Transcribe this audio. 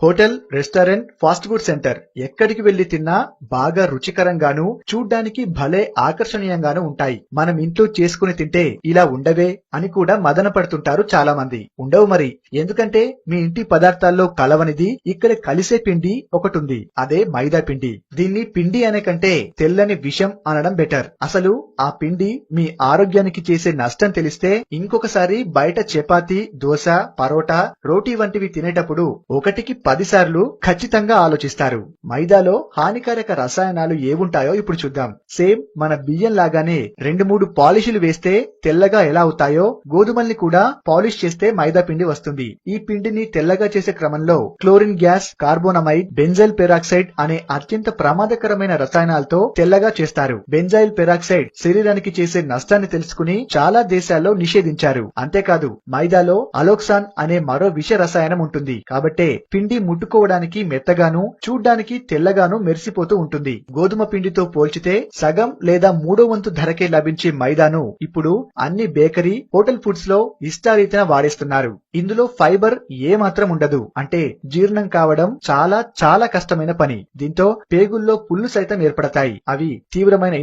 Hotel, restaurant, fast food centre ఎక్కడికి వెళ్లి తిన్నా బాగా రుచికరంగాను, చూడ్డానికి భలే ఆకర్షణీయంగాను ఉంటాయి. మనం ఇంట్లో చేసుకుని తింటే ఇలా ఉండవే అని కూడా మదన పడుతుంటారు చాలా మంది. ఉండవు మరి. ఎందుకంటే మీ ఇంటి పదార్థాల్లో కలవనిది ఇక్కడ కలిసే పిండి ఒకటుంది. అదే మైదా పిండి. దీన్ని పిండి అనే కంటే తెల్లని విషం అనడం బెటర్. అసలు ఆ పిండి మీ ఆరోగ్యానికి చేసే నష్టం తెలిస్తే ఇంకొకసారి బయట చపాతీ, దోశ, పరోటా, రోటీ వంటివి తినేటప్పుడు ఒకటికి 10 సార్లు ఖచ్చితంగా ఆలోచిస్తారు. మైదాలో హానికారక రసాయనాలు ఏవుంటాయో ఇప్పుడు చూద్దాం. సేమ్ మన బియ్యం లాగానే 2-3 పాలిషులు వేస్తే తెల్లగా ఎలా అవుతాయో గోధుమల్ని కూడా పాలిష్ చేస్తే మైదా పిండి వస్తుంది. ఈ పిండిని తెల్లగా చేసే క్రమంలో chlorine gas, carbonamide, benzyl peroxide అనే అత్యంత ప్రమాదకరమైన రసాయనాలతో తెల్లగా చేస్తారు. బెంజైల్ పెరాక్సైడ్ శరీరానికి చేసే నష్టాన్ని తెలుసుకుని చాలా దేశాల్లో నిషేధించారు. అంతేకాదు మైదాలో అలోక్సాన్ అనే మరో విష రసాయనం ఉంటుంది. కాబట్టే పిండి ముట్టుకోవడానికి మెత్తగాను, చూడ్డానికి తెల్లగాను మెరిసిపోతూ ఉంటుంది. గోధుమ పిండితో పోల్చితే సగం లేదా 3వ వంతు ధరకే లభించే మైదాను ఇప్పుడు అన్ని బేకరీ, హోటల్ ఫుడ్స్ లో ఇష్టారీతిన వాడేస్తున్నారు. ఇందులో ఫైబర్ ఏమాత్రం ఉండదు. అంటే జీర్ణం కావడం చాలా కష్టమైన పని. దీంతో పేగుల్లో పుళ్ళు సైతం ఏర్పడతాయి. అవి తీవ్రమైన